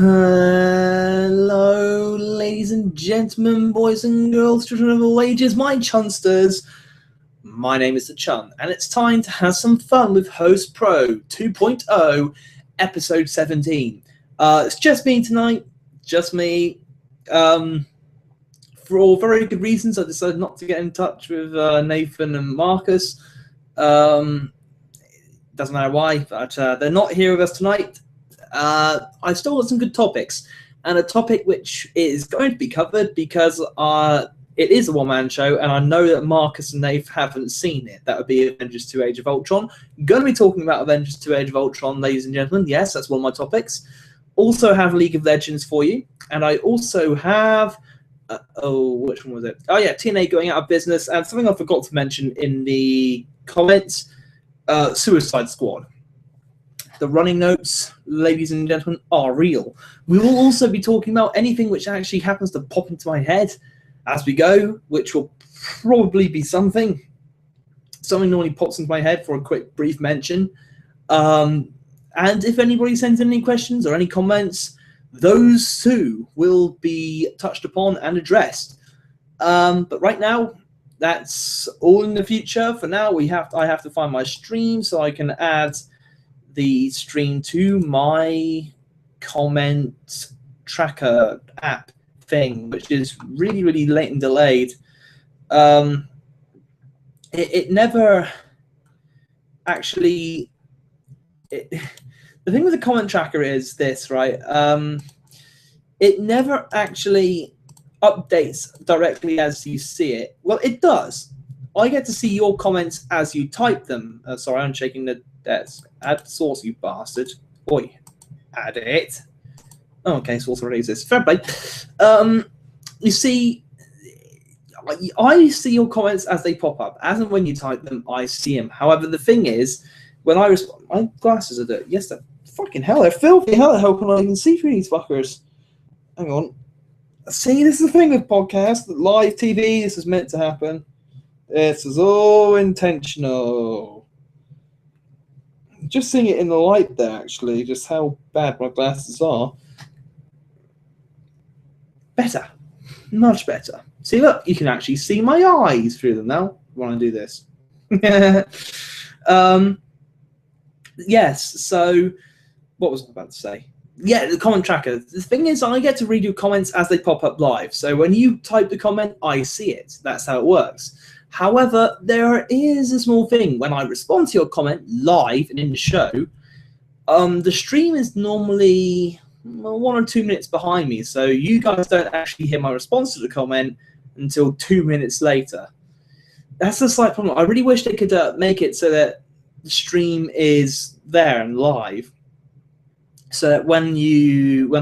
Hello, ladies and gentlemen, boys and girls, children of all ages, my Chunsters. My name is the Chun, and it's time to have some fun with Host Pro 2.0, episode 17. It's just me tonight, just me. For all very good reasons, I decided not to get in touch with Nathan and Marcus. Doesn't matter why, but they're not here with us tonight. I still got some good topics, and a topic which is going to be covered because it is a one-man show, and I know that Marcus and Nate haven't seen it. That would be Avengers 2 Age of Ultron. I'm going to be talking about Avengers 2 Age of Ultron, ladies and gentlemen. Yes, that's one of my topics. Also have League of Legends for you, and I also have... which one was it? Oh, yeah, TNA going out of business, and something I forgot to mention in the comments, Suicide Squad. The running notes, ladies and gentlemen, are real. We will also be talking about anything which actually happens to pop into my head as we go, which will probably be something. Something normally pops into my head for a quick, brief mention. And if anybody sends in any questions or any comments, those too will be touched upon and addressed. But right now, that's all in the future. For now, I have to find my stream so I can add the stream to my comment tracker app thing, which is really, really late and delayed. It never actually... the thing with the comment tracker is this, right? It never actually updates directly as you see it. Well, it does. I get to see your comments as you type them. Sorry, I'm shaking the desk. Add source, you bastard. Oi, add it. Oh, okay, source already exists. Fair play. You see, I see your comments as they pop up. As and when you type them, I see them. However, the thing is, when I respond, my glasses are dirty. Yes, they're fucking hell, they're filthy. How the hell can I even see through these fuckers? Hang on. See, this is the thing with podcasts, live TV. This is meant to happen. This is all intentional. Just seeing it in the light there, actually, just how bad my glasses are. Better. Much better. See, look, you can actually see my eyes through them now when I do this. Yes, so what was I about to say? Yeah, the comment tracker. The thing is, I get to read your comments as they pop up live. So when you type the comment, I see it. That's how it works. However, there is a small thing. When I respond to your comment live and in the show, the stream is normally 1 or 2 minutes behind me. So you guys don't actually hear my response to the comment until 2 minutes later. That's a slight problem. I really wish they could make it so that the stream is there and live, so that when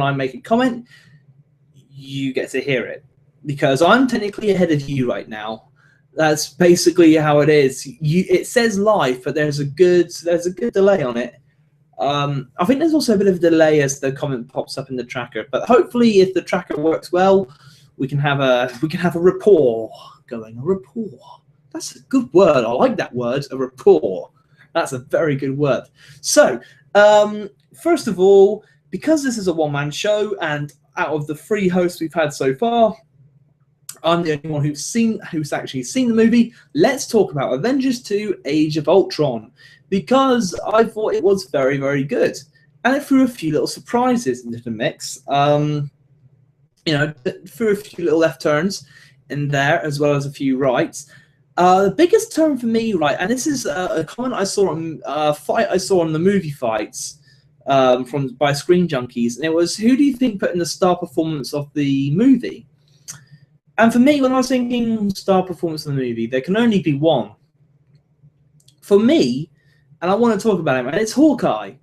I make a comment, you get to hear it. Because I'm technically ahead of you right now. That's basically how it is. It says live, but there's a good delay on it. I think there's also a bit of a delay as the comment pops up in the tracker. But hopefully, if the tracker works well, we can have a rapport going. A rapport. That's a good word. I like that word. A rapport. That's a very good word. So, first of all, because this is a one-man show, and out of the 3 hosts we've had so far, I'm the only one who's actually seen the movie. Let's talk about Avengers 2 Age of Ultron, because I thought it was very, very good. And it threw a few little surprises into the mix. Threw a few little left turns in there, as well as a few rights. The biggest turn for me, right, and this is a comment I saw on fight I saw on the movie fights by Screen Junkies, and it was, who do you think put in the star performance of the movie? And for me, when I was thinking star performance of the movie, there can only be one. For me, and I want to talk about him, and it's Hawkeye.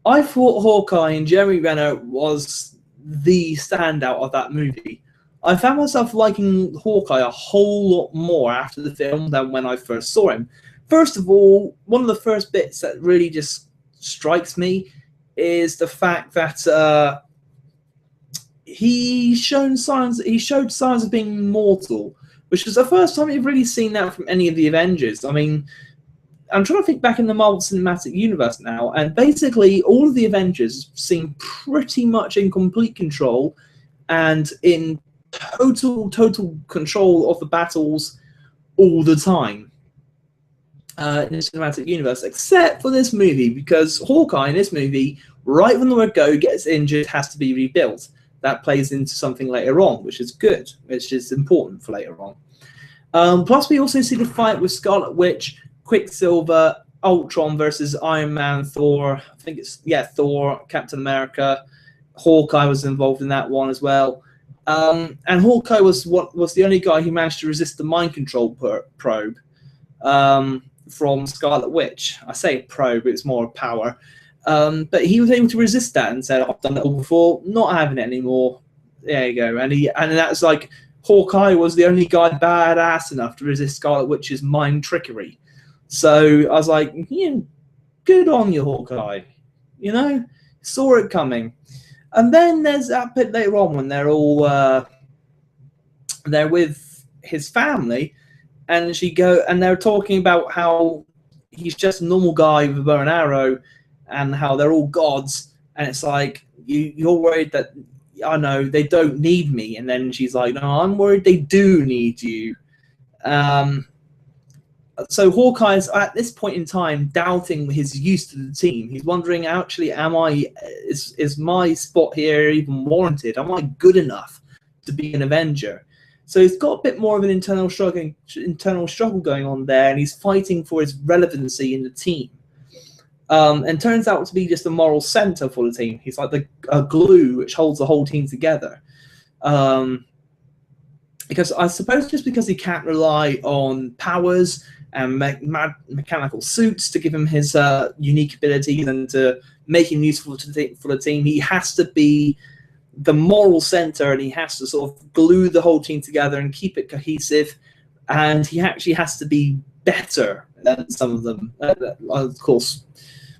I thought Hawkeye and Jeremy Renner was the standout of that movie. I found myself liking Hawkeye a whole lot more after the film than when I first saw him. First of all, one of the first bits that really just strikes me is the fact that he showed signs of being mortal, which is the first time you've really seen that from any of the Avengers. I mean, I'm trying to think back in the Marvel Cinematic Universe now, and basically all of the Avengers seem pretty much in complete control and in total control of the battles all the time in the Cinematic Universe, except for this movie, because Hawkeye in this movie, right from the word go, gets injured, has to be rebuilt. That plays into something later on, which is good, which is important for later on. Plus, we also see the fight with Scarlet Witch, Quicksilver, Ultron versus Iron Man, Thor. I think it's Thor, Captain America. Hawkeye was involved in that one as well. And Hawkeye was the only guy who managed to resist the mind control probe from Scarlet Witch. I say probe, it's more power. But he was able to resist that and said, "I've done it all before, not having it anymore." There you go. And that's like, Hawkeye was the only guy badass enough to resist Scarlet Witch's mind trickery. So I was like, good on you, Hawkeye. You know, saw it coming. And then there's that bit later on when they're all they're with his family, and they're talking about how he's just a normal guy with a bow and arrow, and how they're all gods. And it's like, you're worried that, I know, they don't need me. And then she's like, no, I'm worried they do need you. So Hawkeye's at this point in time doubting his use to the team. He's wondering, actually, is my spot here even warranted? Am I good enough to be an Avenger? So he's got a bit more of an internal struggle going on there, and he's fighting for his relevancy in the team. And turns out to be just a moral center for the team. He's like a glue which holds the whole team together. Because I suppose just because he can't rely on powers and mechanical suits to give him his unique abilities and to make him useful for the team, he has to be the moral center, and he has to sort of glue the whole team together and keep it cohesive. And he actually has to be better than some of them. Of course,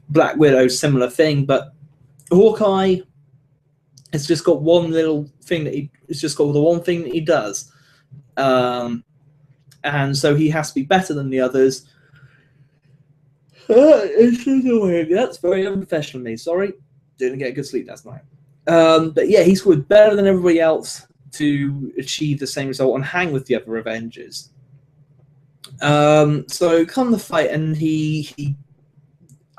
Black Widow, similar thing, but Hawkeye has just got one little thing that it's just got the one thing that he does, and so he has to be better than the others. That's very unprofessional of me. Sorry, didn't get a good sleep last night. But yeah, he scored better than everybody else to achieve the same result and hang with the other Avengers. So come the fight, and he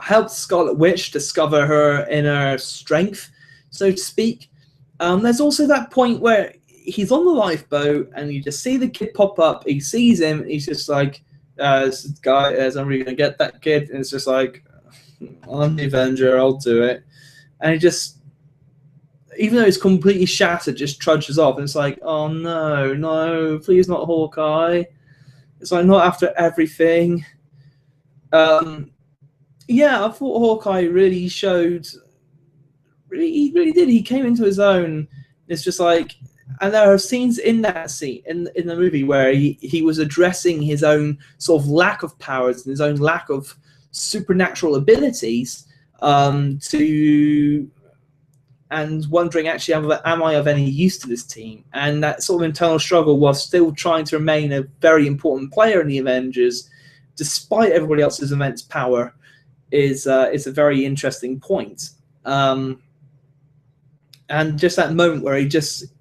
helps Scarlet Witch discover her inner strength, so to speak. There's also that point where he's on the lifeboat, and you just see the kid pop up. He sees him, and he's just like, this guy is, I'm really going to get that kid. And it's just like, I'm the Avenger, I'll do it. And he just, even though he's completely shattered, just trudges off. And it's like, oh no, please not Hawkeye. It's like, not after everything. Yeah, I thought Hawkeye really showed, he really did. He came into his own. It's just like, and there are scenes in that scene, in the movie, where he was addressing his own sort of lack of powers and his own lack of supernatural abilities, and wondering, actually, am I of any use to this team? And that sort of internal struggle, while still trying to remain a very important player in the Avengers, despite everybody else's immense power, is a very interesting point. And just that moment where he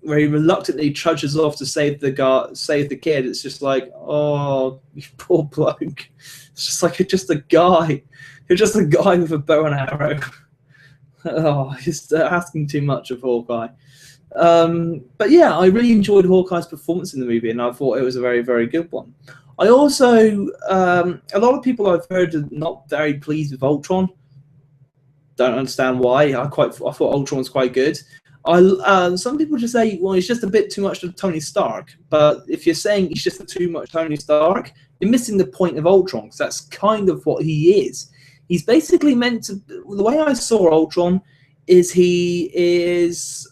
reluctantly trudges off to save the kid, it's just like, oh, you poor bloke. It's just like, just a guy with a bow and arrow. Oh, he's asking too much of Hawkeye. But yeah, I really enjoyed Hawkeye's performance in the movie, and I thought it was a very, very good one. I also, a lot of people I've heard are not very pleased with Ultron. Don't understand why. I thought Ultron was quite good. Some people just say, well, he's just a bit too much of Tony Stark. But if you're saying he's just too much Tony Stark, you're missing the point of Ultron, because that's kind of what he is. He's basically meant to. The way I saw Ultron is he is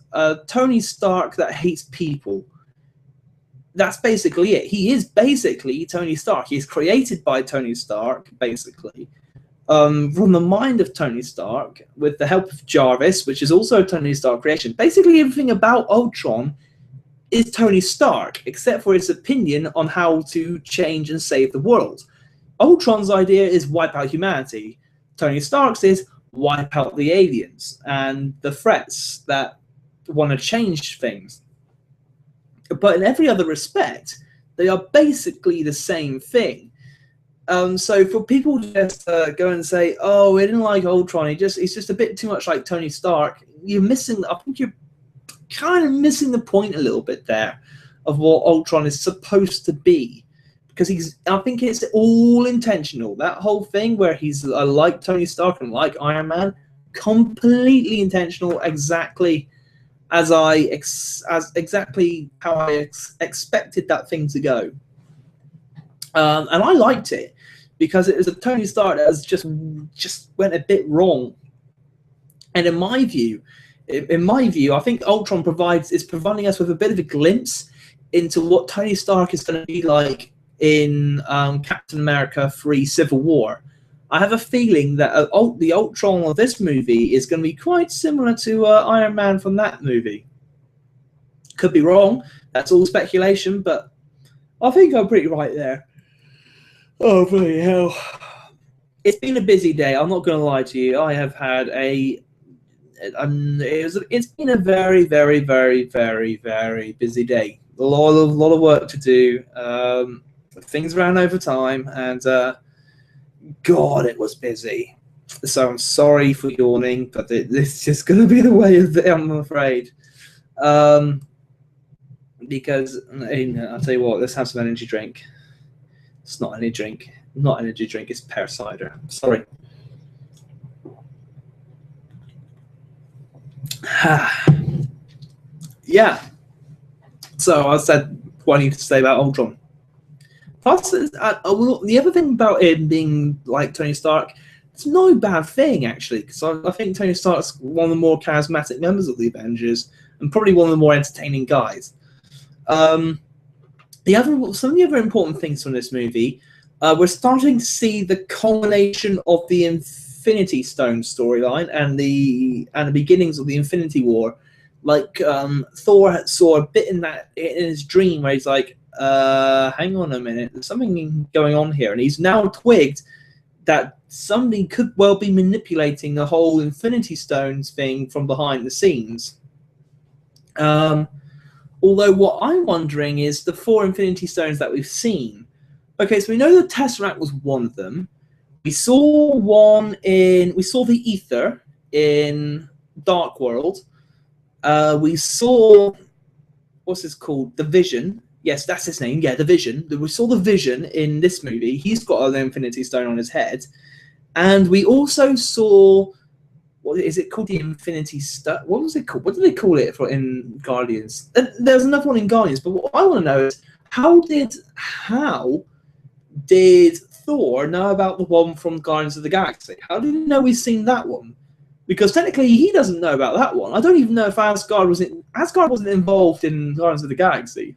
Tony Stark that hates people. That's basically it. He is basically Tony Stark. He's created by Tony Stark, basically. From the mind of Tony Stark, with the help of Jarvis, which is also a Tony Stark creation. Basically, everything about Ultron is Tony Stark, except for his opinion on how to change and save the world. Ultron's idea is wipe out humanity. Tony Stark's is wipe out the aliens and the threats that want to change things. But in every other respect, they are basically the same thing. So for people to just go and say, "Oh, we didn't like Ultron. He's just a bit too much like Tony Stark," you're missing. I think you're kind of missing the point a little bit there of what Ultron is supposed to be, because I think it's all intentional. That whole thing where he's like Tony Stark and like Iron Man, completely intentional. Exactly as exactly how I expected that thing to go. And I liked it because it was a Tony Stark that was just went a bit wrong. And in my view, I think Ultron is providing us with a bit of a glimpse into what Tony Stark is going to be like in Captain America 3 Civil War. I have a feeling that the Ultron of this movie is going to be quite similar to Iron Man from that movie. Could be wrong. That's all speculation, but I think I'm pretty right there. Oh, bloody hell. It's been a busy day. I'm not going to lie to you. I have had it's been a very, very, very, very, very busy day. A lot of work to do. Things ran over time, and God, it was busy. So I'm sorry for yawning, but it's just going to be the way of it, I'm afraid. Because I'll tell you what, let's have some energy drink. It's not any drink. Not energy drink, it's pear cider. Sorry. Yeah. So I said what I need to say about Ultron. Plus, the other thing about him being like Tony Stark, it's no bad thing, actually, because I think Tony Stark's one of the more charismatic members of the Avengers and probably one of the more entertaining guys. Some of the other important things from this movie, we're starting to see the culmination of the Infinity Stone storyline and the beginnings of the Infinity War. Like Thor saw a bit in his dream where he's like, hang on a minute, there's something going on here, and he's now twigged that somebody could well be manipulating the whole Infinity Stones thing from behind the scenes. Although what I'm wondering is the 4 Infinity Stones that we've seen. Okay, so we know the Tesseract was one of them. We saw the Ether in Dark World. We saw, what's this called? The Vision. Yes, that's his name. Yeah, the Vision. We saw the Vision in this movie. He's got an Infinity Stone on his head. And we also saw, what is it called? The Infinity Stone. What was it called? What did they call it in Guardians? There's another one in Guardians, but what I want to know is how did Thor know about the one from Guardians of the Galaxy? How did he know we've seen that one? Because technically he doesn't know about that one. I don't even know if Asgard wasn't involved in Guardians of the Galaxy.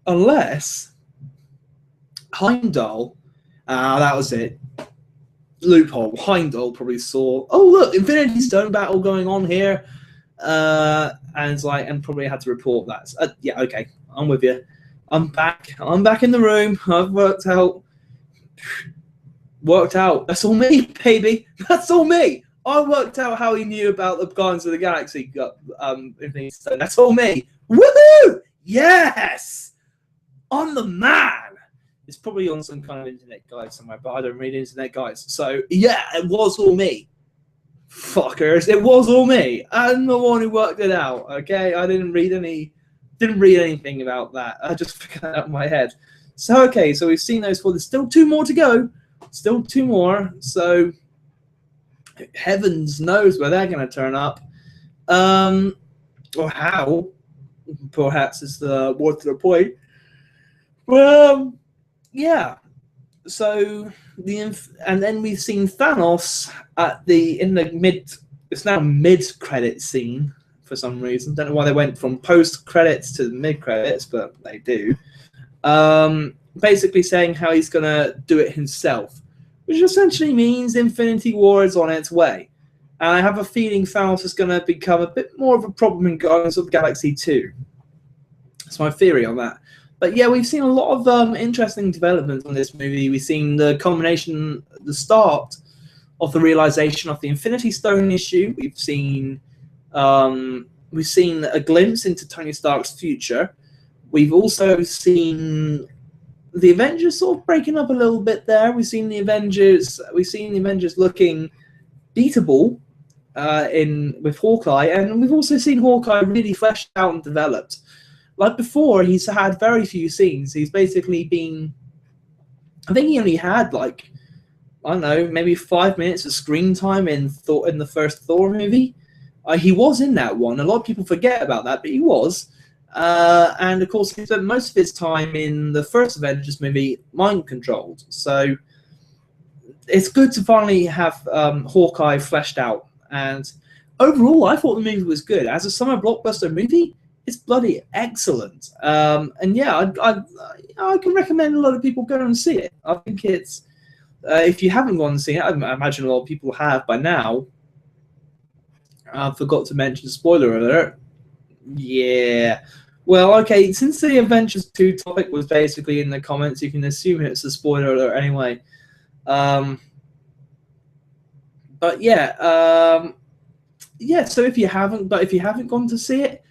Unless Heimdall, that was it. Loophole. Heimdall probably saw, oh look, Infinity Stone battle going on here, and probably had to report that. Yeah, okay, I'm with you. I'm back in the room. I've worked out. That's all me, baby. That's all me. I worked out how he knew about the Guardians of the Galaxy. Infinity Stone. That's all me. Woohoo! Yes, I'm the man. It's probably on some kind of internet guide somewhere, but I don't read internet guides. So yeah, it was all me. Fuckers, it was all me. I'm the one who worked it out. Okay, I didn't read anything about that. I just figured it out in my head. So okay, so we've seen those 4. There's still 2 more to go. Still 2 more. So heavens knows where they're going to turn up, or how. Perhaps is the word to the point. Well, yeah. So and then we've seen Thanos it's now mid-credit scene for some reason. Don't know why they went from post-credits to mid-credits, but they do. Basically saying how he's going to do it himself, which essentially means Infinity War is on its way. And I have a feeling Thanos is going to become a bit more of a problem in Guardians of the Galaxy 2. That's my theory on that. But yeah, we've seen a lot of interesting developments on this movie. We've seen the culmination, the start of the realization of the Infinity Stone issue. We've seen a glimpse into Tony Stark's future. We've also seen the Avengers sort of breaking up a little bit there. We've seen the Avengers looking beatable with Hawkeye, and we've also seen Hawkeye really fleshed out and developed. Like before, he's had very few scenes. He's basically been, I think he only had like, I don't know, maybe 5 minutes of screen time in the first Thor movie. He was in that one. A lot of people forget about that, but he was. And of course, he spent most of his time in the first Avengers movie mind controlled. So it's good to finally have Hawkeye fleshed out. And overall, I thought the movie was good. As a summer blockbuster movie, it's bloody excellent. And yeah, I can recommend a lot of people go and see it. I think it's, if you haven't gone and seen it, I imagine a lot of people have by now. I forgot to mention, spoiler alert. Yeah. Well, okay, since the Avengers 2 topic was basically in the comments, you can assume it's a spoiler alert anyway. But yeah, so if you haven't gone to see it,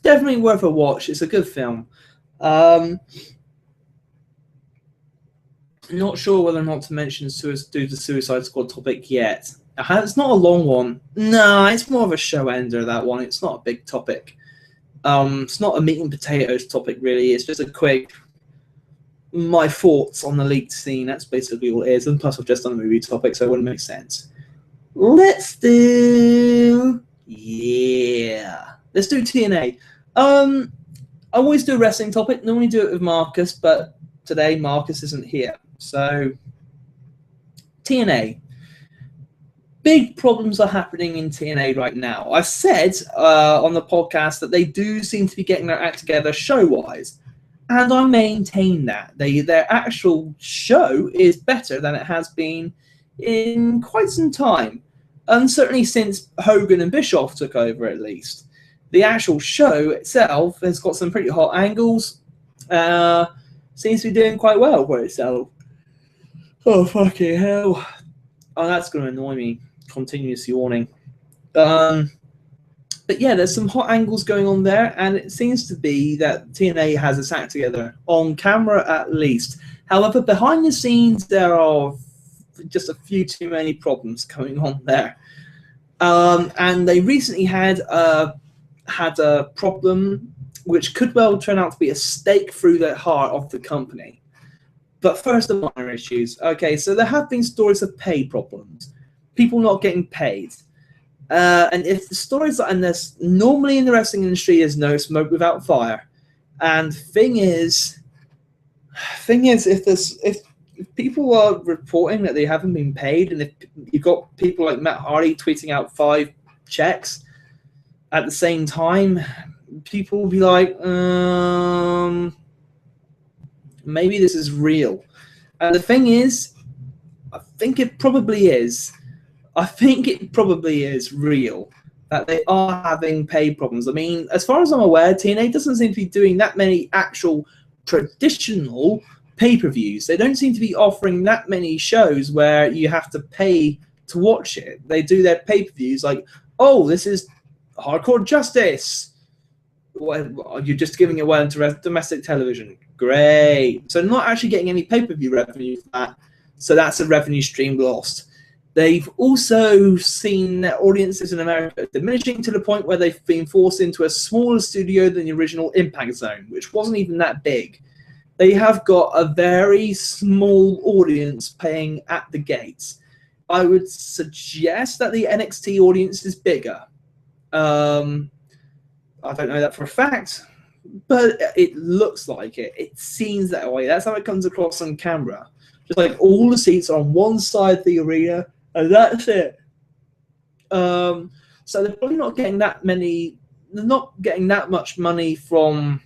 definitely worth a watch. It's a good film. Not sure whether or not to mention do the Suicide Squad topic yet. It's not a long one. No, it's more of a show ender, that one. It's not a big topic. It's not a meat and potatoes topic, really. It's just a quick, my thoughts on the leaked scene. That's basically all it is. And plus, I've just done a movie topic, so it wouldn't make sense. Let's do TNA. I always do a wrestling topic. Normally do it with Marcus, but today Marcus isn't here. So, TNA. Big problems are happening in TNA right now. I've said on the podcast that they do seem to be getting their act together show-wise, and I maintain that. Their actual show is better than it has been in quite some time, and certainly since Hogan and Bischoff took over, at least. The actual show itself has got some pretty hot angles. Seems to be doing quite well for itself. Oh, fucking hell. Oh, that's going to annoy me. Continuous yawning. But yeah, there's some hot angles going on there, and it seems to be that TNA has its act together, on camera at least. However, behind the scenes, there are just a few too many problems going on there. And they recently had a problem which could well turn out to be a stake through the heart of the company. But first, the minor issues. Okay, so there have been stories of pay problems, people not getting paid. And if the stories are, and there's normally in the wrestling industry is no smoke without fire. And thing is, if people are reporting that they haven't been paid, and if you've got people like Matt Hardy tweeting out 5 checks at the same time, people will be like, maybe this is real. And the thing is, I think it probably is. I think it probably is real that they are having pay problems. I mean, as far as I'm aware, TNA doesn't seem to be doing that many actual traditional pay-per-views. They don't seem to be offering that many shows where you have to pay to watch it. They do their pay-per-views like, oh, this is Hardcore Justice. Well, you're just giving it away on domestic television. Great. So not actually getting any pay-per-view revenue for that. So that's a revenue stream lost. They've also seen their audiences in America diminishing to the point where they've been forced into a smaller studio than the original Impact Zone, which wasn't even that big. They have got a very small audience paying at the gates. I would suggest that the NXT audience is bigger. I don't know that for a fact, but it looks like it. It seems that way. That's how it comes across on camera. Just like all the seats are on one side of the arena, and that's it. So they're probably not getting that many. They're not getting that much money from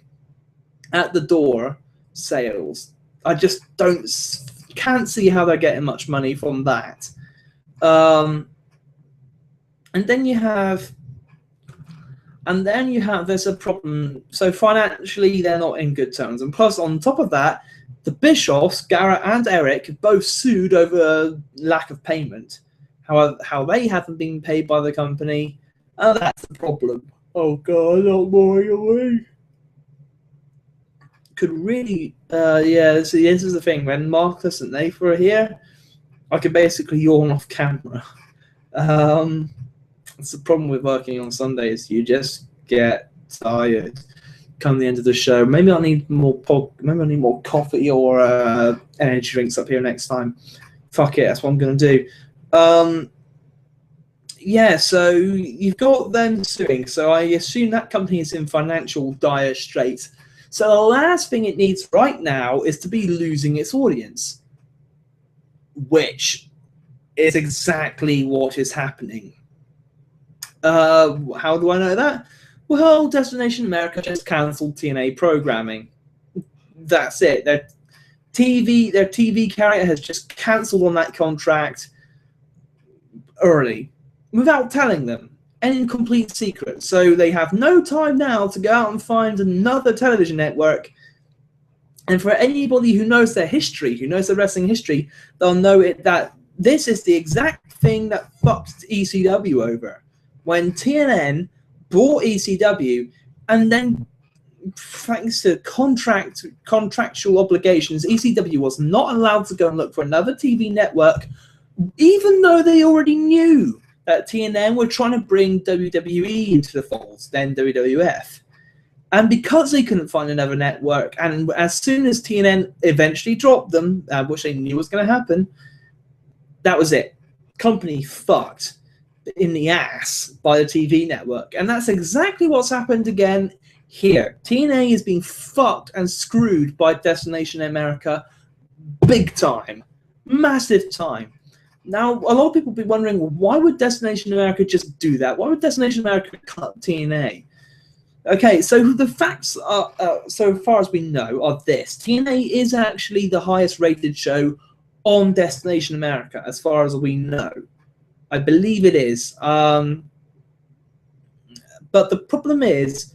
at the door sales. I just can't see how they're getting much money from that. And then you have. And then you have there's a problem. So financially, they're not in good terms. And plus, on top of that, the Bischoffs, Garrett and Eric, both sued over lack of payment. How they haven't been paid by the company. That's the problem. Oh, God, not going away. Could really, yeah, see, this is the thing. When Marcus and Nathan are here, I could basically yawn off camera. It's the problem with working on Sundays. You just get tired come the end of the show. Maybe I need more coffee or energy drinks up here next time. Fuck it, that's what I'm going to do. Yeah, so you've got them suing. So I assume that company is in financial dire straits. So the last thing it needs right now is to be losing its audience, which is exactly what is happening. How do I know that? Well, Destination America just cancelled TNA programming. That's it. Their TV carrier has just cancelled on that contract early, without telling them, and in complete secret. So they have no time now to go out and find another television network. And for anybody who knows their history, who knows their wrestling history, they'll know that this is the exact thing that fucked ECW over. When TNN bought ECW, and then thanks to contractual obligations, ECW was not allowed to go and look for another TV network, even though they already knew that TNN were trying to bring WWE into the fold, then WWF. And because they couldn't find another network, and as soon as TNN eventually dropped them, which they knew was going to happen, that was it. Company fucked in the ass by the TV network. And that's exactly what's happened again here. TNA is being fucked and screwed by Destination America big time. Massive time. Now, a lot of people will be wondering, well, why would Destination America just do that? Why would Destination America cut TNA? Okay, so the facts are, so far as we know, are this. TNA is actually the highest rated show on Destination America, as far as we know. I believe it is. But the problem is,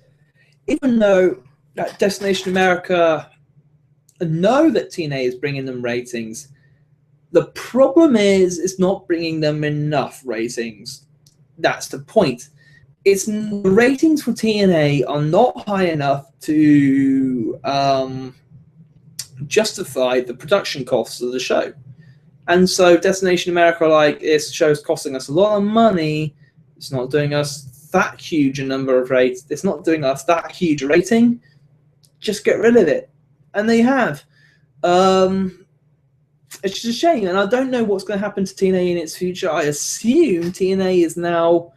even though Destination America know that TNA is bringing them ratings, the problem is it's not bringing them enough ratings. That's the point. The ratings for TNA are not high enough to justify the production costs of the show. And so Destination America are like, this show's costing us a lot of money. It's not doing us that huge a number of rates. It's not doing us that huge rating. Just get rid of it. And they have. It's just a shame. And I don't know what's going to happen to TNA in its future. I assume TNA is now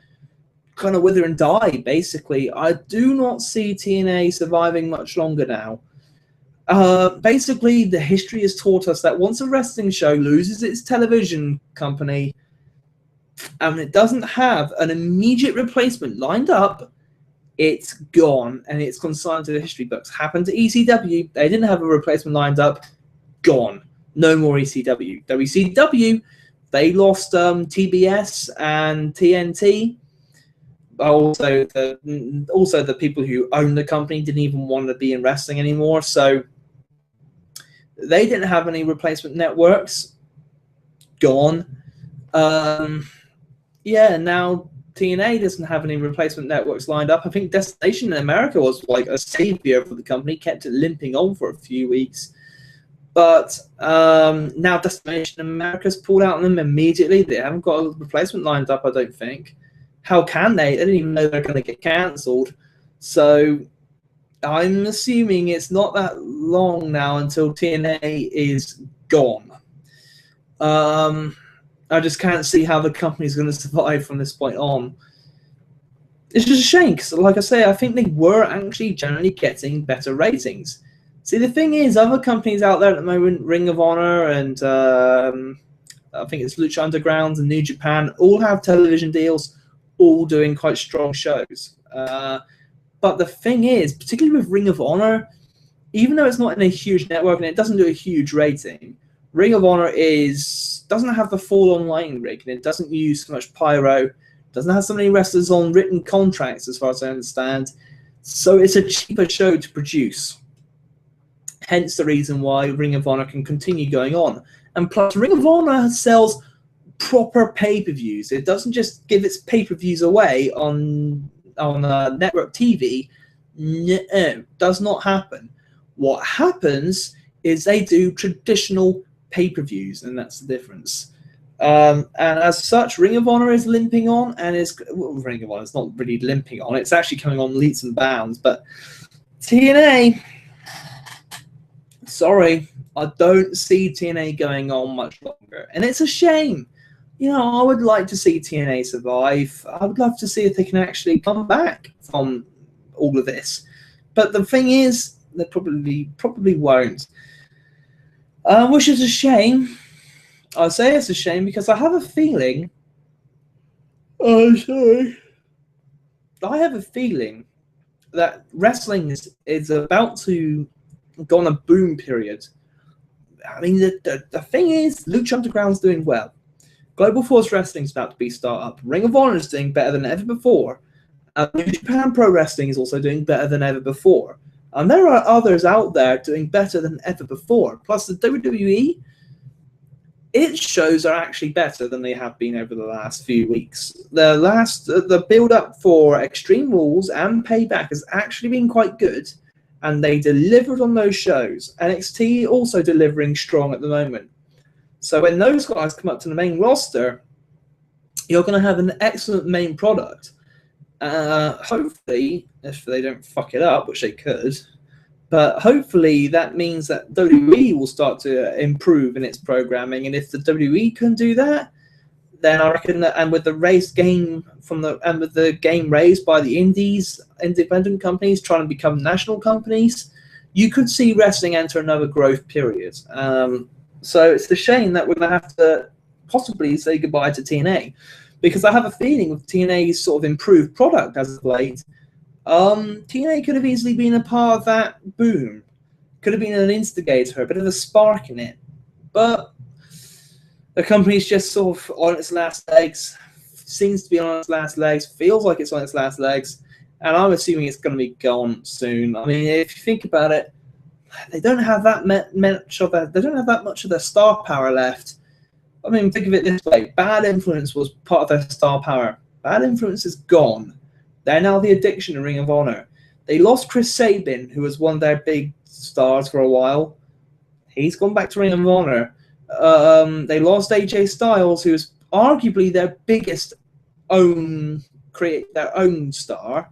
kind of wither and die, basically. I do not see TNA surviving much longer now. Basically, the history has taught us that once a wrestling show loses its television company and it doesn't have an immediate replacement lined up, it's gone and it's consigned to the history books. Happened to ECW. They didn't have a replacement lined up. Gone. No more ECW. WCW, they lost TBS and TNT. Also, the people who own the company didn't even want to be in wrestling anymore, so they didn't have any replacement networks. Gone. Yeah, now TNA doesn't have any replacement networks lined up. I think Destination in America was like a savior for the company, kept it limping on for a few weeks. But now Destination America's pulled out on them immediately. They haven't got a replacement lined up, I don't think. How can they? They didn't even know they're going to get cancelled. So I'm assuming it's not that long now until TNA is gone. I just can't see how the company's going to survive from this point on. It's just a shame because, like I say, I think they were actually generally getting better ratings. See, the thing is, other companies out there at the moment, Ring of Honor and I think it's Lucha Underground and New Japan, all have television deals, all doing quite strong shows. But the thing is, particularly with Ring of Honor, even though it's not in a huge network and it doesn't do a huge rating, Ring of Honor doesn't have the full online rig and it doesn't use so much pyro, Doesn't have so many wrestlers on written contracts, as far as I understand. So it's a cheaper show to produce. Hence the reason why Ring of Honor can continue going on. And plus, Ring of Honor sells proper pay-per-views. It doesn't just give its pay-per-views away on network TV. No, does not happen. What happens is they do traditional pay-per-views, and that's the difference. And as such, Ring of Honor is limping on, and Ring of Honor is not really limping on. It's actually coming on leaps and bounds. But TNA, sorry, I don't see TNA going on much longer, and it's a shame. You know, I would like to see TNA survive. I would love to see if they can actually come back from all of this. But the thing is, they probably won't. Which is a shame. I say it's a shame because I have a feeling. Oh, sorry. I have a feeling that wrestling is about to go on a boom period. I mean, the thing is, Lucha Underground's doing well. Global Force Wrestling is about to be start up. Ring of Honor is doing better than ever before. New Japan Pro Wrestling is also doing better than ever before. And there are others out there doing better than ever before. Plus, the WWE, its shows are actually better than they have been over the last few weeks. The build-up for Extreme Rules and Payback has actually been quite good, and they delivered on those shows. NXT also delivering strong at the moment. So when those guys come up to the main roster, you're going to have an excellent main product. Hopefully, if they don't fuck it up, which they could, but hopefully that means that WWE will start to improve in its programming, and if the WWE can do that, then I reckon that, and with the game raised by the indies, independent companies trying to become national companies, you could see wrestling enter another growth period. So it's a shame that we're going to have to possibly say goodbye to TNA. Because I have a feeling with TNA's sort of improved product as of late, TNA could have easily been a part of that boom. Could have been an instigator, a bit of a spark in it. But the company's just sort of on its last legs, seems to be on its last legs, feels like it's on its last legs, and I'm assuming it's going to be gone soon. I mean, if you think about it, they don't have that much of their star power left. I mean, think of it this way. Bad Influence was part of their star power. Bad Influence is gone. They're now the Addiction in Ring of Honor. They lost Chris Sabin, who was one of their big stars for a while. He's gone back to Ring of Honor. They lost AJ Styles, who was arguably their biggest their own star.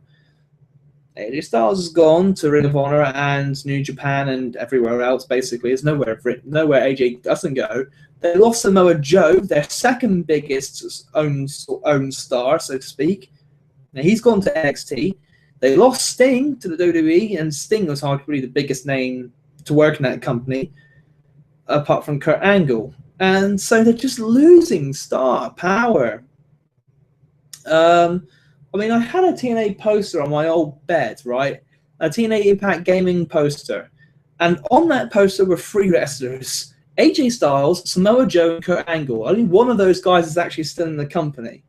AJ Styles has gone to Ring of Honor and New Japan and everywhere else, basically. There's nowhere AJ doesn't go. They lost Samoa Joe, their second biggest own star, so to speak. Now, he's gone to NXT. They lost Sting to the WWE, and Sting was arguably the biggest name to work in that company, apart from Kurt Angle. And so they're just losing star power. I mean, I had a TNA poster on my old bed, right? A TNA Impact Gaming poster. And on that poster were 3 wrestlers. AJ Styles, Samoa Joe, and Kurt Angle. Only one of those guys is actually still in the company.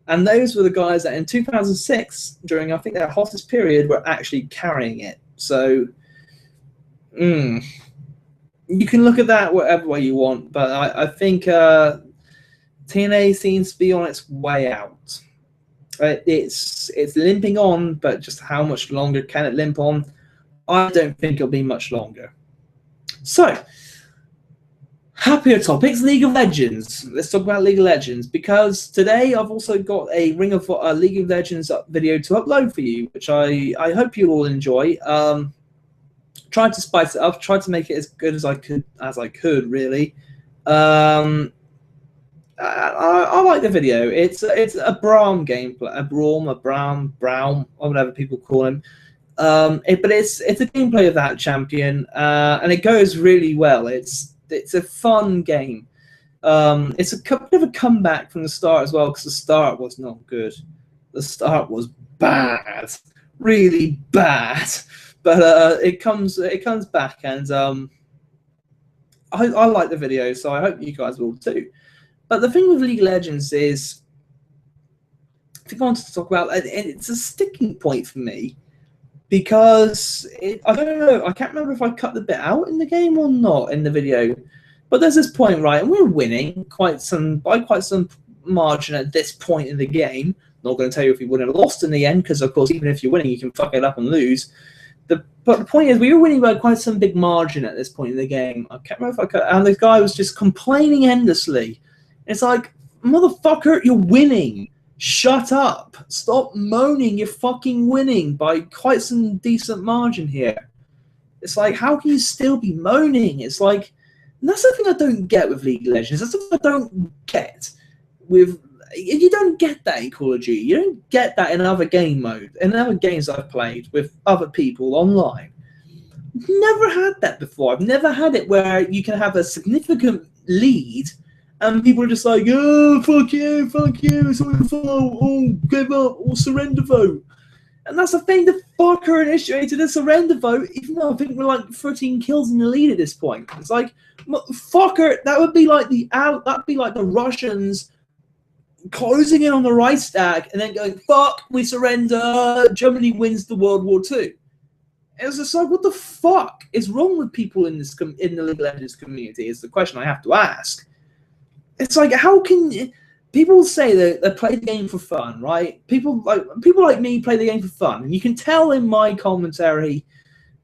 And those were the guys that in 2006, during, I think, their hottest period, were actually carrying it. So, you can look at that whatever way you want. But I think TNA seems to be on its way out. It's limping on, but just how much longer can it limp on? I don't think it'll be much longer. So, happier topics, League of Legends. Let's talk about League of Legends, because today I've also got a League of Legends video to upload for you, which I hope you'll all enjoy. Tried to spice it up, tried to make it as good as I could really. I like the video. It's a Braum gameplay, a Braum, or whatever people call him. But it's a gameplay of that champion, and it goes really well. It's a fun game. It's a bit of a comeback from the start as well, because the start was not good. The start was bad, really bad. But it comes back, and I like the video, so I hope you guys will too. But the thing with League of Legends is thing I wanted to talk about, and it's a sticking point for me, because I don't know, I can't remember if I cut the bit out in the game or not in the video, but there's this point, right, and we're winning by quite some margin at this point in the game. Not going to tell you if we would have lost in the end, because of course, even if you're winning, you can fuck it up and lose. But the point is, we were winning by quite some big margin at this point in the game. I can't remember if I cut, and the guy was just complaining endlessly. It's like, motherfucker, you're winning. Shut up. Stop moaning. You're fucking winning by quite some decent margin here. It's like, how can you still be moaning? It's like, and that's the thing I don't get with League of Legends. That's the thing I don't get with. You don't get that in Call of Duty. You don't get that in other game mode. In other games I've played with other people online. I've never had that before. I've never had it where you can have a significant lead and people are just like, oh, fuck you, it's all your fault, oh, give up, or surrender vote. And that's the thing, the fucker initiated a surrender vote, even though I think we're like 13 kills in the lead at this point. It's like, fucker, that would be like the Russians closing in on the Reichstag and then going, fuck, we surrender, Germany wins the World War II. It's just like, what the fuck is wrong with people in this in the League of Legends community is the question I have to ask. It's like, how can people say that they play the game for fun, right? People like me play the game for fun, and you can tell in my commentary.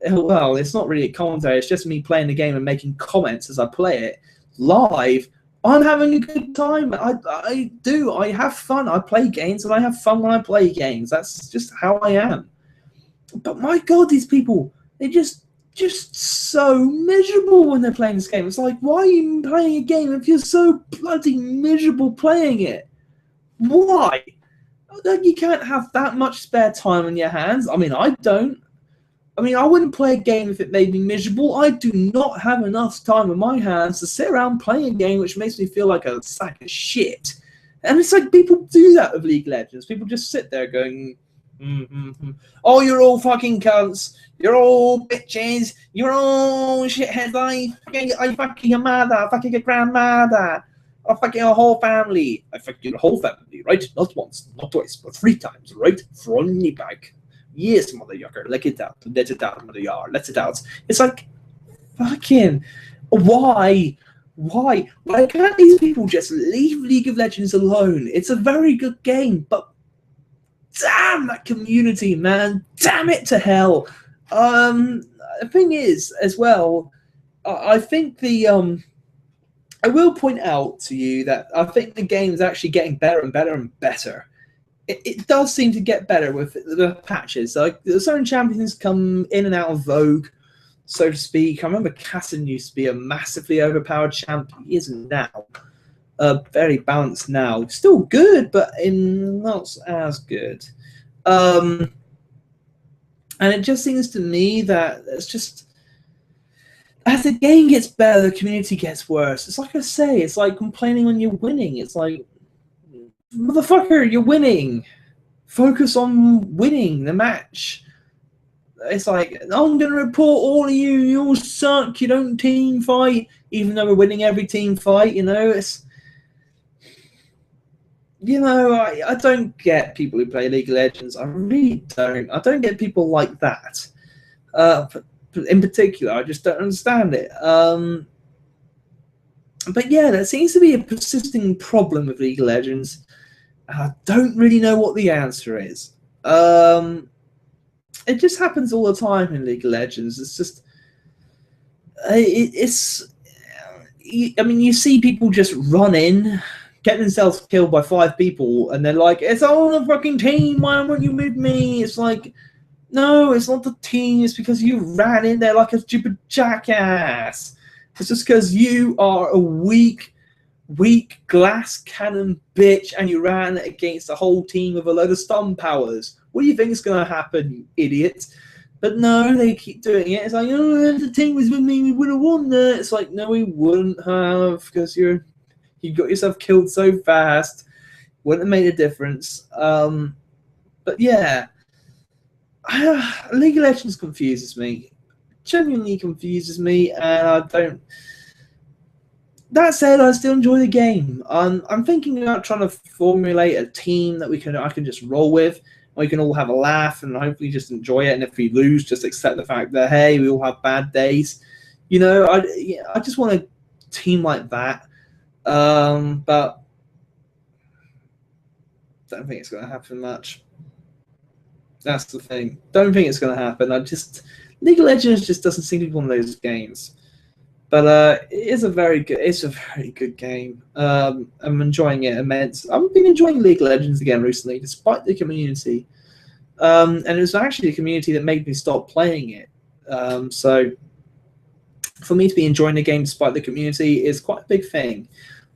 Well, it's not really a commentary; it's just me playing the game and making comments as I play it live. I'm having a good time. I do. I have fun. I play games, and I have fun when I play games. That's just how I am. But my God, these people, they're just so miserable when they're playing this game. It's like, why are you playing a game if you're so bloody miserable playing it? Why? Like, you can't have that much spare time on your hands. I mean, I don't. I mean, I wouldn't play a game if it made me miserable. I do not have enough time on my hands to sit around playing a game which makes me feel like a sack of shit. And it's like, people do that with League of Legends. People just sit there going, oh, you're all fucking cunts. You're all bitches. You're all shitheads. I fucking your mother. I fucking your grandmother. I fucking your whole family. I fucking your whole family, right? Not once, not twice, but 3 times, right? From me back. Yes, mother yucker. Let it out. Let it out, mother yar. Let it out. It's like, fucking, why? Why can't these people just leave League of Legends alone? It's a very good game, but damn that community, man. Damn it to hell. The thing is, as well, I think I will point out to you that I think the game is actually getting better and better and better. It does seem to get better with the patches. Like, certain champions come in and out of vogue, so to speak. I remember Cassin used to be a massively overpowered champion. He isn't now. Very balanced now. Still good, but not as good. And it just seems to me that it's just, as the game gets better, the community gets worse. It's like I say, it's like complaining when you're winning. It's like, motherfucker, you're winning. Focus on winning the match. It's like, I'm going to report all of you. You all suck. You don't team fight. Even though we're winning every team fight, you know, it's... You know, I don't get people who play League of Legends. I really don't. I don't get people like that. In particular, I just don't understand it. But yeah, there seems to be a persisting problem with League of Legends. I don't really know what the answer is. It just happens all the time in League of Legends. It's just... I mean, you see people just run in, get themselves killed by 5 people, and they're like, it's all the fucking team, why weren't you with me? It's like, no, it's not the team, it's because you ran in there like a stupid jackass. It's just because you are a weak glass cannon bitch and you ran against a whole team with a load of stun powers. What do you think is going to happen, you idiot? But no, they keep doing it. It's like, oh, if the team was with me, we would have won that. It's like, no, we wouldn't have, because you got yourself killed so fast. Wouldn't have made a difference. But yeah, League of Legends confuses me. Genuinely confuses me, and I don't... that said, I still enjoy the game. I'm thinking about trying to formulate a team that I can just roll with. We can all have a laugh and hopefully just enjoy it. And if we lose, just accept the fact that, hey, we all have bad days. You know, I just want a team like that. But I don't think it's going to happen much. That's the thing. Don't think it's going to happen. League of Legends just doesn't seem to be one of those games. But it is a very good game. I'm enjoying it immensely. I've been enjoying League of Legends again recently, despite the community. And it was actually the community that made me stop playing it. So for me to be enjoying the game despite the community is quite a big thing.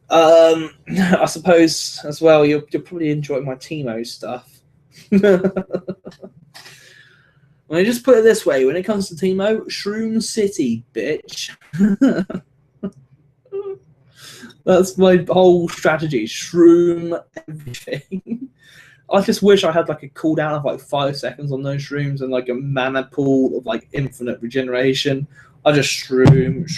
I suppose as well, you'll probably enjoy my Teemo stuff. When I just put it this way, when it comes to Teemo, Shroom City, bitch. That's my whole strategy. Shroom everything. I just wish I had like a cooldown of like 5 seconds on those shrooms and like a mana pool of like infinite regeneration. I just shroom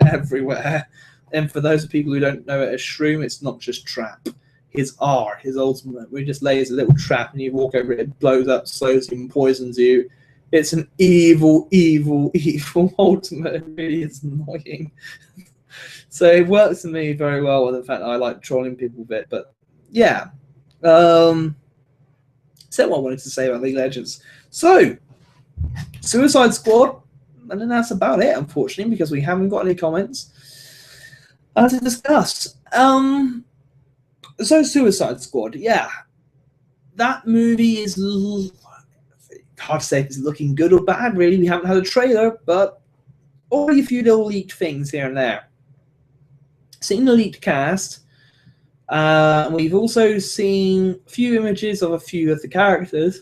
everywhere. And for those people who don't know it as shroom, it's not just trap. His ultimate, where he just lays a little trap and you walk over it, it blows up, slows you, and poisons you. It's an evil ultimate. It really is annoying. So it works for me very well with the fact that I like trolling people a bit. But yeah. Said what I wanted to say about League of Legends. So, Suicide Squad, and then that's about it, unfortunately, because we haven't got any comments to discuss. So Suicide Squad, yeah, that movie is hard to say if it's looking good or bad. Really, we haven't had a trailer, but only a few little leaked things here and there. Seen the leaked cast. We've also seen a few images of a few of the characters,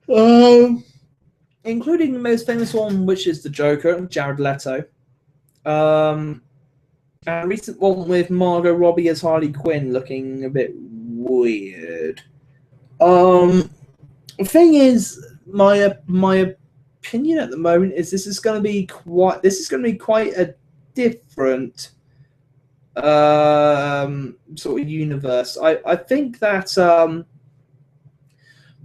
including the most famous one, which is the Joker, Jared Leto. A recent one with Margot Robbie as Harley Quinn looking a bit weird. The thing is, my opinion at the moment is this is going to be quite a different sort of universe. I think that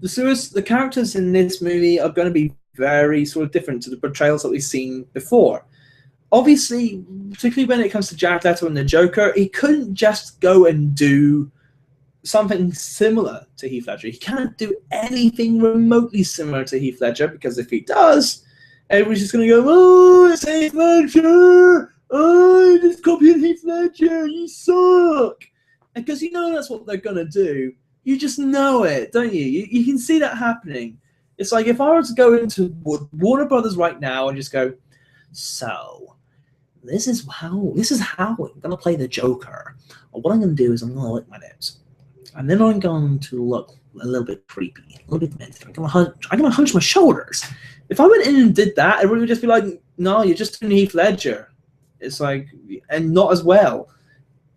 the characters in this movie are going to be very sort of different to the portrayals that we've seen before. Obviously, particularly when it comes to Jared Leto and the Joker, he couldn't just go and do something similar to Heath Ledger. He can't do anything remotely similar to Heath Ledger, because if he does, everybody's just going to go, oh, it's Heath Ledger! Oh, you're just copying Heath Ledger! You suck! And because you know that's what they're going to do. You just know it, don't you? You can see that happening. It's like if I were to go into Warner Brothers right now and just go, so this is how I'm gonna play the Joker. What I'm gonna do is I'm gonna lick my lips, and then I'm going to look a little bit creepy, a little bit mental. I'm gonna hunch my shoulders. If I went in and did that, everyone would just be like, "No, you're just doing Heath Ledger." It's like, and not as well,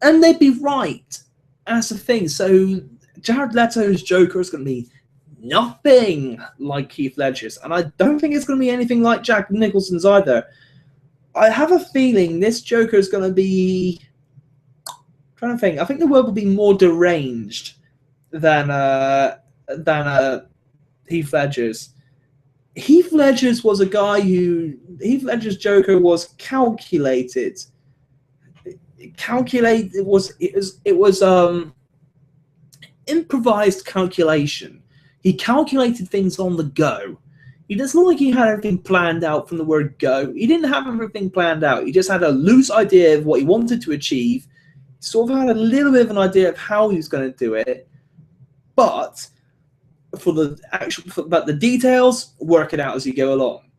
and they'd be right. That's the thing. So Jared Leto's Joker is gonna be nothing like Heath Ledger's, and I don't think it's gonna be anything like Jack Nicholson's either. I have a feeling this Joker is going to be. I'm trying to think. I think the world will be more deranged than Heath Ledger's. Heath Ledger's was a guy who Heath Ledger's Joker was calculated. It was improvised calculation. He calculated things on the go. It's not like he had everything planned out from the word go. He didn't have everything planned out. He just had a loose idea of what he wanted to achieve. He sort of had a little bit of an idea of how he was going to do it. But but the details, work it out as you go along.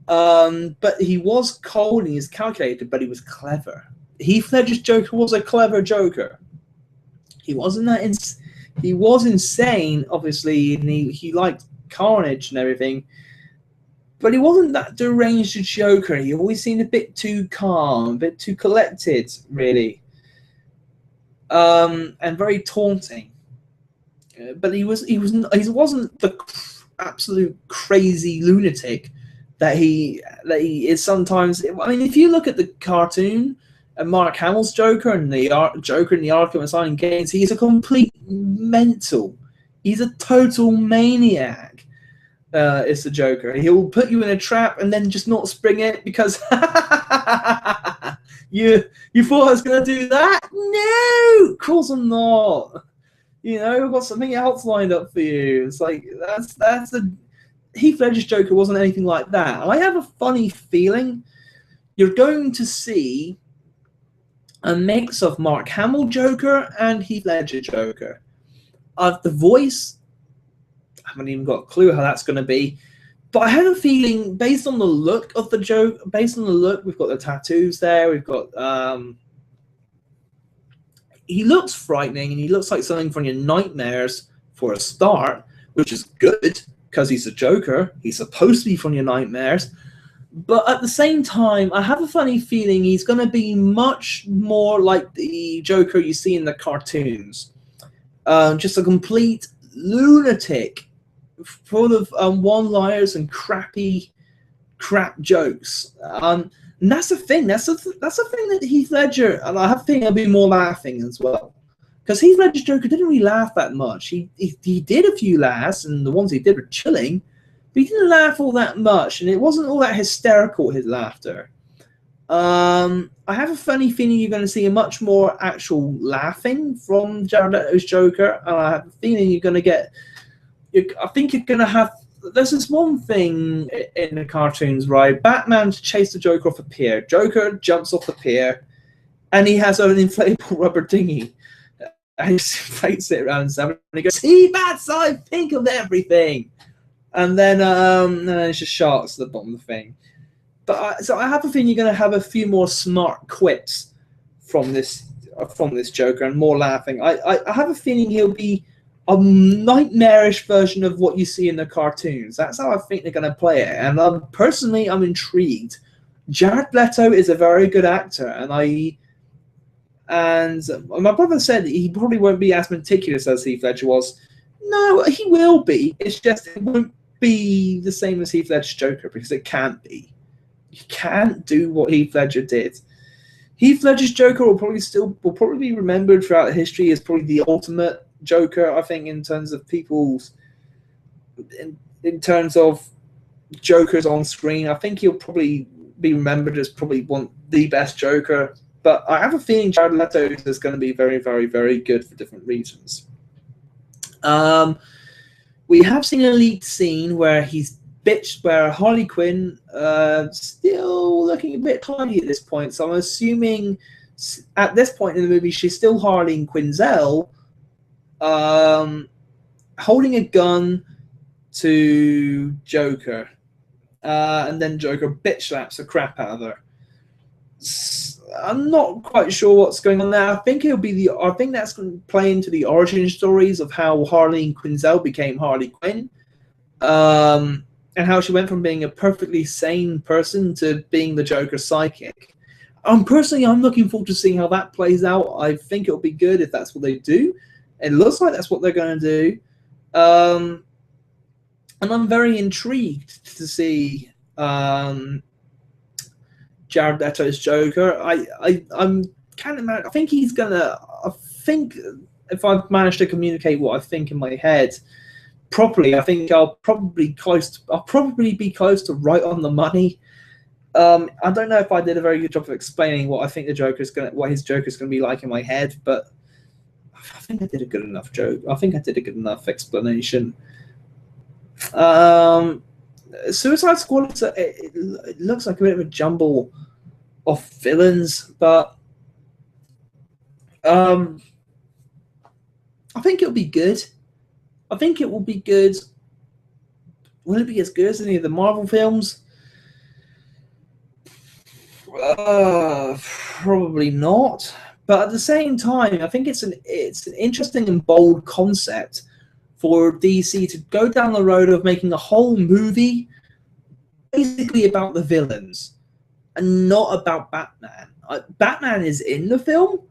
But he was cold and he was calculated, but he was clever. Heath Ledger's Joker was a clever Joker. He wasn't that. He was insane, obviously, and he liked carnage and everything. But he wasn't that deranged Joker. He always seemed a bit too calm, a bit too collected, really, and very taunting. But he wasn't the absolute crazy lunatic that he is sometimes. I mean, if you look at the cartoon, And Mark Hamill's Joker and the Joker in the Arkham Asylum games, he's a complete mental. He's a total maniac. It's the Joker. He'll put you in a trap and then just not spring it because you thought I was going to do that? No, of course I'm not. You know, I've got something else lined up for you. It's like that's a Heath Ledger's Joker wasn't anything like that. I have a funny feeling you're going to see a mix of Mark Hamill Joker and Heath Ledger Joker. The voice, I haven't even got a clue how that's going to be, but I have a feeling based on the look of the Joker, based on the look, we've got the tattoos there, we've got, he looks frightening and he looks like something from your nightmares for a start, which is good because he's a Joker. He's supposed to be from your nightmares. But at the same time, I have a funny feeling he's going to be much more like the Joker you see in the cartoons. Just a complete lunatic, full of one-liners and crap jokes. And that's the thing. That's the thing that Heath Ledger, and I have a feeling he'll be more laughing as well. Because Heath Ledger's Joker didn't really laugh that much. He did a few laughs, and the ones he did were chilling. But he didn't laugh all that much, and it wasn't all that hysterical, his laughter. I have a funny feeling you're going to see a much more actual laughing from Jared Leto's Joker, and I have a feeling you're going to get... I think you're going to have... There's this one thing in the cartoons, right? Batman chased the Joker off a pier. Joker jumps off the pier, and he has an inflatable rubber dinghy. And he inflates it around himself, and he goes, "See, Bats, I think of everything." And then it's just sharks at the bottom of the thing. But so I have a feeling you're going to have a few more smart quips from this Joker and more laughing. I have a feeling he'll be a nightmarish version of what you see in the cartoons. That's how I think they're going to play it. And personally, I'm intrigued. Jared Leto is a very good actor, and my brother said he probably won't be as meticulous as Heath Ledger was. No, he will be. It's just it won't be the same as Heath Ledger's Joker because it can't be. You can't do what Heath Ledger did. Heath Ledger's Joker will probably be remembered throughout history as probably the ultimate Joker. I think in terms of in terms of Jokers on screen, I think he'll probably be remembered as probably the best Joker. But I have a feeling Jared Leto is going to be very, very, very good for different reasons. We have seen a leaked scene where where Harley Quinn still looking a bit tiny at this point. So I'm assuming at this point in the movie she's still Harley Quinzel, holding a gun to Joker, and then Joker bitch slaps the crap out of her. I'm not quite sure what's going on there. I think that's going to play into the origin stories of how Harley Quinzel became Harley Quinn, and how she went from being a perfectly sane person to being the Joker's psychic. Personally, I'm looking forward to seeing how that plays out. I think it'll be good if that's what they do. It looks like that's what they're going to do, and I'm very intrigued to see Jared Leto's Joker. I'm kind of mad. I think he's gonna. I think if I've managed to communicate what I think in my head properly, I think I'll probably be close to right on the money. I don't know if I did a very good job of explaining what I think his Joker's gonna be like in my head, but I think I did a good enough joke. I think I did a good enough explanation. Suicide Squad, it looks like a bit of a jumble of villains, but I think it'll be good. I think it will be good. Will it be as good as any of the Marvel films? Probably not. But at the same time, I think it's an interesting and bold concept for DC to go down the road of making a whole movie basically about the villains and not about Batman. Batman is in the film,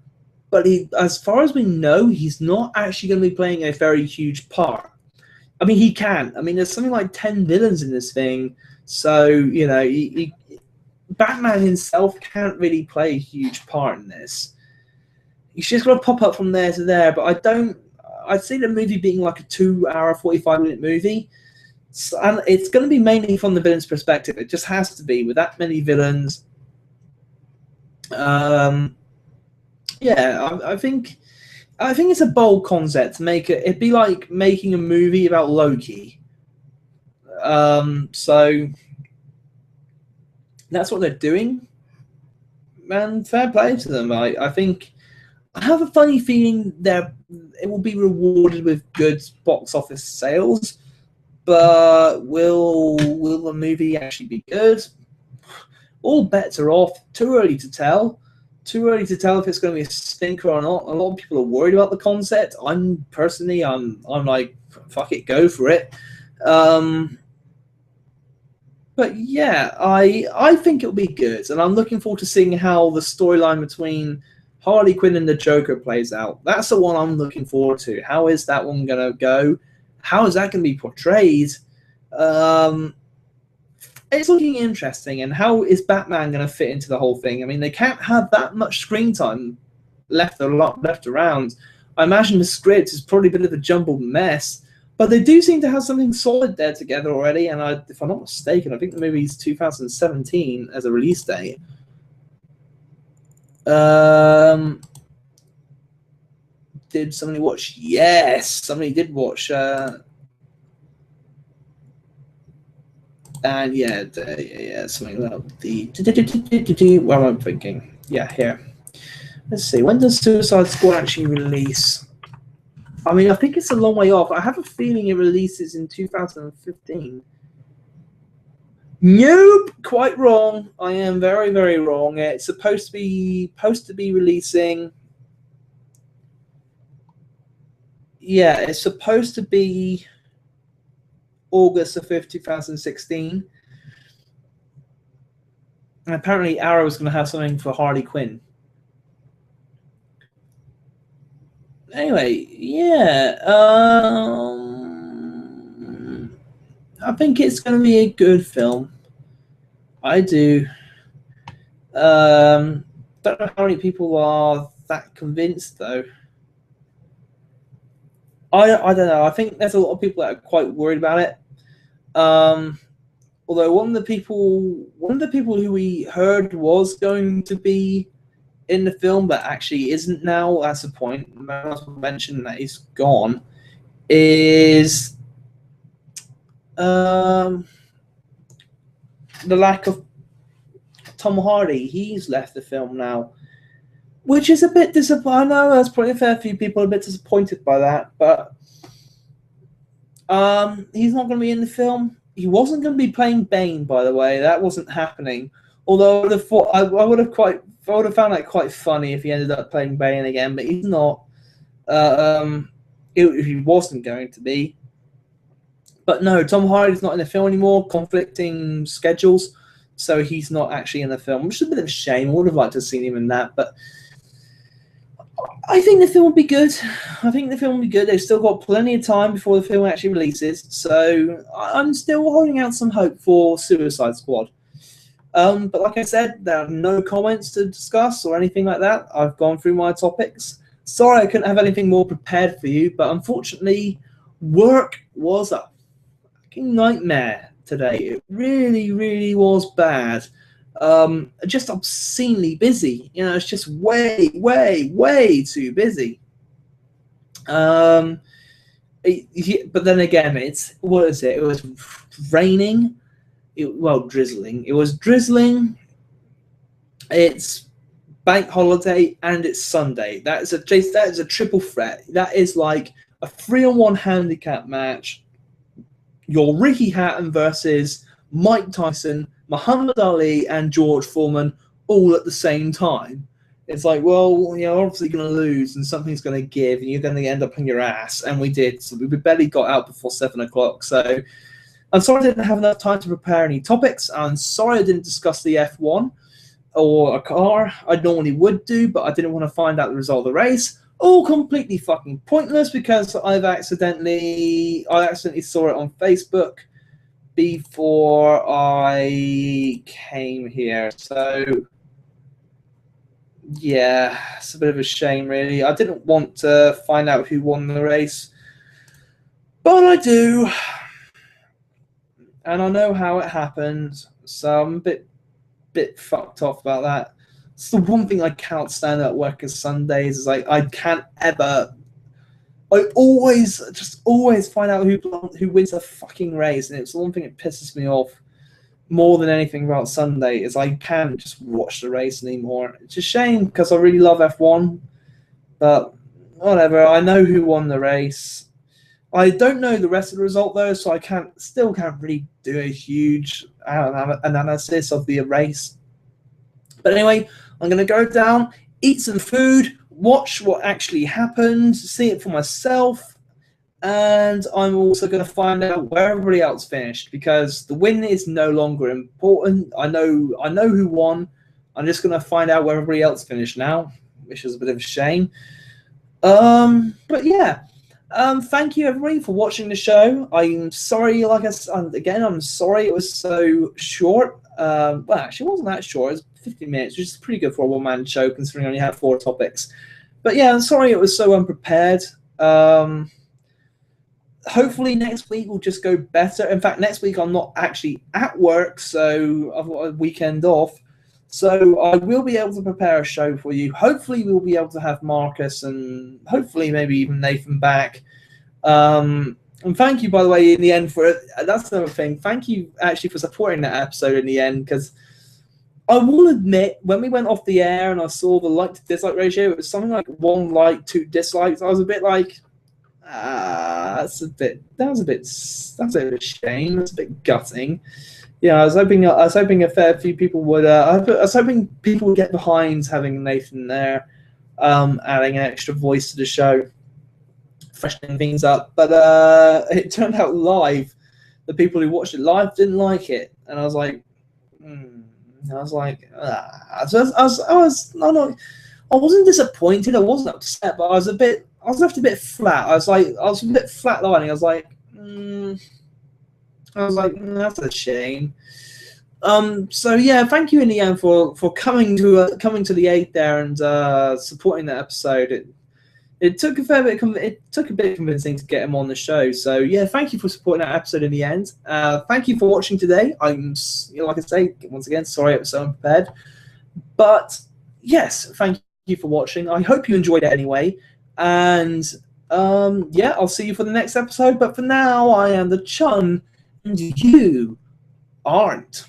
but as far as we know, he's not actually going to be playing a very huge part. I mean, he can. I mean, there's something like 10 villains in this thing, so, you know, Batman himself can't really play a huge part in this. He's just got to pop up from there to there, but I'd see the movie being like a 2-hour, 45-minute movie. So, and it's going to be mainly from the villain's perspective. It just has to be with that many villains. Yeah, I think it's a bold concept to make it. It'd be like making a movie about Loki. So that's what they're doing, and fair play to them. I think I have a funny feeling that it will be rewarded with good box office sales, but will the movie actually be good? All bets are off. Too early to tell. Too early to tell if it's going to be a stinker or not. A lot of people are worried about the concept. I'm like, fuck it, go for it. But yeah, I think it'll be good, and I'm looking forward to seeing how the storyline between Harley Quinn and the Joker plays out. That's the one I'm looking forward to. How is that one going to go? How is that going to be portrayed? It's looking interesting, and how is Batman going to fit into the whole thing? I mean, they can't have that much screen time left around. I imagine the script is probably a bit of a jumbled mess, but they do seem to have something solid there together already. And if I'm not mistaken, I think the movie's 2017 as a release date. Did somebody watch? Yes, somebody did watch. And yeah, something about the. What am I thinking? Yeah, here. Let's see. When does Suicide Squad actually release? I mean, I think it's a long way off. I have a feeling it releases in 2015. Nope, quite wrong. I am very, very wrong. It's supposed to be releasing. Yeah, it's supposed to be August the 5th, 2016. And apparently Arrow is going to have something for Harley Quinn. Anyway, yeah. I think it's going to be a good film. I do. Don't know how many people are that convinced, though. I don't know. I think there's a lot of people that are quite worried about it. Although one of the people who we heard was going to be in the film, but actually isn't now. That's the point. I must mention that he's gone. Is the lack of Tom Hardy? He's left the film now, which is a bit disappointing. I know there's probably a fair few people a bit disappointed by that, but he's not going to be in the film. He wasn't going to be playing Bane, by the way. That wasn't happening. Although I would have found that quite funny if he ended up playing Bane again, but he's not. He wasn't going to be. But no, Tom Hardy's not in the film anymore. Conflicting schedules, so he's not actually in the film, which is a bit of a shame. I would have liked to have seen him in that, but I think the film will be good. They've still got plenty of time before the film actually releases, so I'm still holding out some hope for Suicide Squad. But like I said, there are no comments to discuss or anything like that. I've gone through my topics. Sorry I couldn't have anything more prepared for you, but unfortunately, work was a fucking nightmare today. It really, really was bad. Just obscenely busy. You know, it's just way, way, way too busy. But then again, what is it? It was raining. Drizzling. It was drizzling. It's bank holiday and it's Sunday. That is a triple threat. That is like a 3-on-1 handicap match. Your Ricky Hatton versus Mike Tyson, Muhammad Ali, and George Foreman all at the same time. It's like, well, you're obviously going to lose and something's going to give and you're going to end up on your ass. And we did. So we barely got out before 7 o'clock. So I'm sorry I didn't have enough time to prepare any topics. I'm sorry I didn't discuss the F1 or a car. I normally would do, but I didn't want to find out the result of the race. All completely fucking pointless because I accidentally saw it on Facebook before I came here. So yeah, it's a bit of a shame, really. I didn't want to find out who won the race, but I do, and I know how it happened. So I'm a bit fucked off about that. It's the one thing I can't stand at work is Sundays. Is like I can't ever. I always find out who wins a fucking race, and it's the one thing that pisses me off more than anything about Sunday is I can't just watch the race anymore. It's a shame because I really love F1, but whatever. I know who won the race. I don't know the rest of the result though, so I still can't really do a huge analysis of the race. But anyway, I'm going to go down, eat some food, watch what actually happened, see it for myself, and I'm also going to find out where everybody else finished because the win is no longer important. I know who won. I'm just going to find out where everybody else finished now, which is a bit of a shame. But yeah. Thank you everybody for watching the show. I'm sorry, like I said, again, I'm sorry it was so short. Well, actually, it wasn't that short. It was 15 minutes, which is pretty good for a one-man show considering I only had 4 topics. But yeah, I'm sorry it was so unprepared. Hopefully next week will just go better. In fact, next week I'm not actually at work, so I've got a weekend off. So I will be able to prepare a show for you. Hopefully we'll be able to have Marcus and hopefully maybe even Nathan back. And thank you, by the way, in the end for it. That's another thing. Thank you actually for supporting that episode in the end, because I will admit, when we went off the air and I saw the like to dislike ratio, it was something like 1 like, 2 dislikes. I was a bit like, that's a bit of a shame. That's a bit gutting. Yeah, I was hoping a fair few people would. I was hoping people would get behind having Nathan there, adding an extra voice to the show, freshening things up. But it turned out live, the people who watched it live didn't like it, and I was like, I wasn't disappointed. I wasn't upset, but I was left a bit flat. I was a bit flatlining. I was like, that's a shame. So yeah, thank you in the end for coming to the 8th there and supporting that episode. It took a fair bit. It took a bit of convincing to get him on the show. So yeah, thank you for supporting that episode in the end. Thank you for watching today. I'm, like I say once again, sorry it was so unprepared, but yes, thank you for watching. I hope you enjoyed it anyway, and yeah, I'll see you for the next episode. But for now, I am the Chun, and you aren't.